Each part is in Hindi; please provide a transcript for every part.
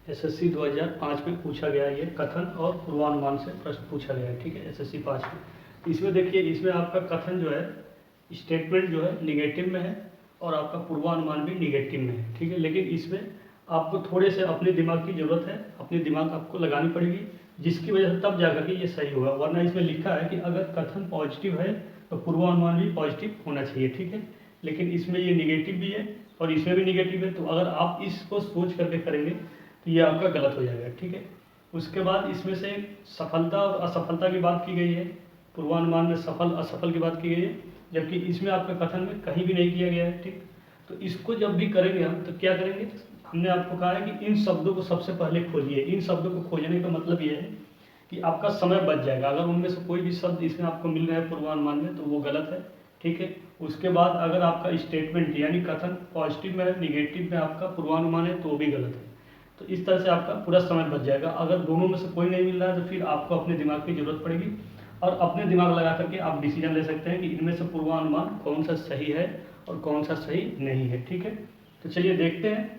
एसएससी 2005 में पूछा गया ये कथन और पूर्वानुमान से प्रश्न पूछा गया है, ठीक है, एसएससी 5 में। इसमें देखिए, इसमें आपका कथन जो है स्टेटमेंट जो है निगेटिव में है और आपका पूर्वानुमान भी निगेटिव में है, ठीक है। लेकिन इसमें आपको थोड़े से अपने दिमाग की ज़रूरत है, अपनी दिमाग आपको लगानी पड़ेगी, जिसकी वजह से तब जाकर के ये सही होगा। वरना इसमें लिखा है कि अगर कथन पॉजिटिव है तो पूर्वानुमान भी पॉजिटिव होना चाहिए, ठीक है। लेकिन इसमें ये निगेटिव भी है और इसमें भी निगेटिव है, तो अगर आप इसको सोच करके करेंगे तो ये आपका गलत हो जाएगा, ठीक है। उसके बाद इसमें से सफलता और असफलता की बात की गई है, पूर्वानुमान में सफल असफल की बात की गई है, जबकि इसमें आपका कथन में कहीं भी नहीं किया गया है, ठीक। तो इसको जब भी करेंगे हम तो क्या करेंगे, हमने आपको कहा है कि इन शब्दों को सबसे पहले खोजिए। इन शब्दों को खोजने का मतलब ये है कि आपका समय बच जाएगा। अगर उनमें से कोई भी शब्द इसमें आपको मिल रहा है पूर्वानुमान में तो वो गलत है, ठीक है। उसके बाद अगर आपका स्टेटमेंट यानी कथन पॉजिटिव में है, निगेटिव में आपका पूर्वानुमान है तो वो भी गलत है। तो इस तरह से आपका पूरा समय बच जाएगा। अगर दोनों में से कोई नहीं मिल रहा है तो फिर आपको अपने दिमाग की ज़रूरत पड़ेगी और अपने दिमाग लगा करके आप डिसीजन ले सकते हैं कि इनमें से पूर्वानुमान कौन सा सही है और कौन सा सही नहीं है, ठीक है। तो चलिए देखते हैं।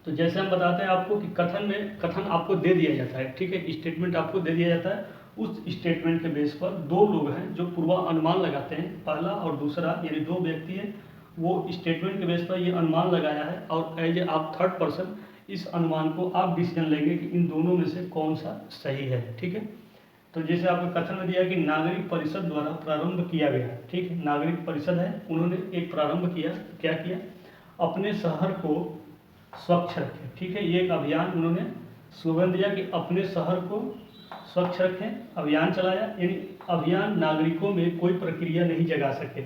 तो जैसे हम बताते हैं आपको कि कथन आपको दे दिया जाता है, ठीक है, स्टेटमेंट आपको दे दिया जाता है। उस स्टेटमेंट के बेस पर दो लोग हैं जो पूर्वानुमान लगाते हैं, पहला और दूसरा, यानी दो व्यक्ति हैं, वो स्टेटमेंट के बेस पर ये अनुमान लगाया है और एज ए आप थर्ड पर्सन इस अनुमान को आप डिसीजन लेंगे कि इन दोनों में से कौन सा सही है, ठीक है। तो जैसे आपको कथन में दिया कि नागरिक परिषद द्वारा प्रारंभ किया गया, ठीक है, नागरिक परिषद है, उन्होंने एक प्रारंभ किया, क्या किया, अपने शहर को स्वच्छ रखें, ठीक है। ये एक अभियान उन्होंने स्लोगन दिया कि अपने शहर को स्वच्छ रखें, अभियान चलाया, यानी अभियान नागरिकों में कोई प्रक्रिया नहीं जगा सके,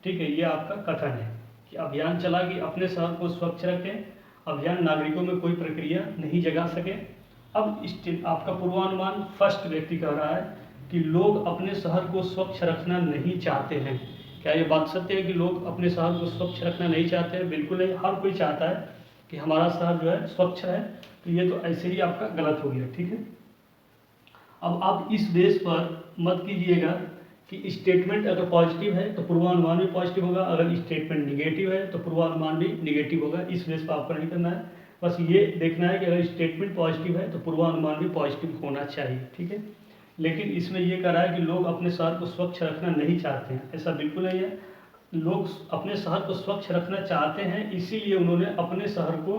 ठीक है। ये आपका कथन है कि अभियान चला कि अपने शहर को स्वच्छ रखें, अभियान नागरिकों में कोई प्रक्रिया नहीं जगा सके। अब आपका पूर्वानुमान फर्स्ट व्यक्ति कह रहा है कि लोग अपने शहर को स्वच्छ रखना नहीं चाहते हैं। क्या ये बात सत्य है कि लोग अपने शहर को स्वच्छ रखना नहीं चाहते हैं? बिल्कुल नहीं, हर कोई चाहता है कि हमारा शहर जो है स्वच्छ है। तो ये तो ऐसे ही आपका गलत हो गया, ठीक है। अब आप इस बेस पर मत कीजिएगा कि स्टेटमेंट अगर पॉजिटिव है तो पूर्वानुमान भी पॉजिटिव होगा, अगर स्टेटमेंट निगेटिव है तो पूर्वानुमान भी निगेटिव होगा। इस बेस पर आपको नहीं करना है, बस ये देखना है कि अगर स्टेटमेंट पॉजिटिव है तो पूर्वानुमान भी पॉजिटिव होना चाहिए, ठीक है। लेकिन इसमें यह कह रहा है कि लोग अपने शहर को स्वच्छ रखना नहीं चाहते हैं, ऐसा बिल्कुल नहीं है। लोग अपने शहर को स्वच्छ रखना चाहते हैं, इसीलिए उन्होंने अपने शहर को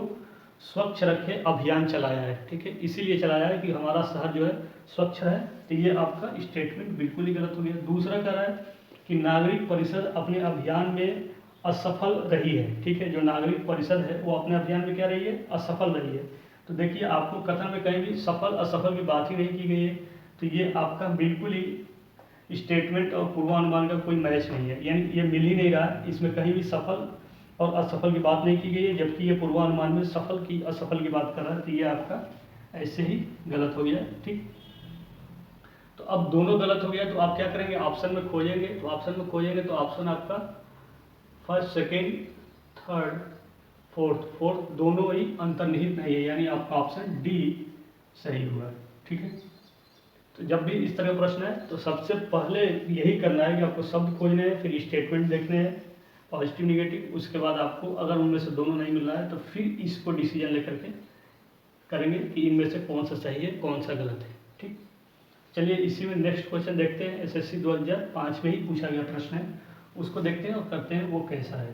स्वच्छ रखे अभियान चलाया है, ठीक है, इसीलिए चलाया है कि हमारा शहर जो है स्वच्छ है। तो ये आपका स्टेटमेंट बिल्कुल ही गलत हो गया। दूसरा कह रहा है कि नागरिक परिषद अपने अभियान में असफल रही है, ठीक है, जो नागरिक परिषद है वो अपने अभियान में क्या रही है, असफल रही है। तो देखिए, आपको कथन में कहीं भी सफल असफल की बात ही नहीं की गई है, तो ये आपका बिल्कुल ही स्टेटमेंट और पूर्वानुमान का कोई मैच नहीं है, यानी ये मिल ही नहीं रहा है। इसमें कहीं भी सफल और असफल की बात नहीं की गई है, जबकि ये पूर्वानुमान में सफल की असफल की बात कर रहा है। तो ये आपका ऐसे ही गलत हो गया, ठीक। तो अब दोनों गलत हो गया तो आप क्या करेंगे, ऑप्शन में खोजेंगे। तो ऑप्शन में खोजेंगे तो ऑप्शन आपका फर्स्ट, सेकेंड, थर्ड, फोर्थ दोनों ही अंतर्निहित नहीं है, यानी आपका ऑप्शन डी सही हुआ, ठीक है। तो जब भी इस तरह का प्रश्न है तो सबसे पहले यही करना है कि आपको शब्द खोजने हैं, फिर स्टेटमेंट देखने हैं पॉजिटिव निगेटिव। उसके बाद आपको अगर उनमें से दोनों नहीं मिल रहा है तो फिर इसको डिसीजन लेकर के करेंगे कि इनमें से कौन सा सही है कौन सा गलत है, ठीक। चलिए इसी में नेक्स्ट क्वेश्चन देखते हैं। एसएससी 2005 में ही पूछा गया प्रश्न है, उसको देखते हैं और करते हैं वो कैसा है।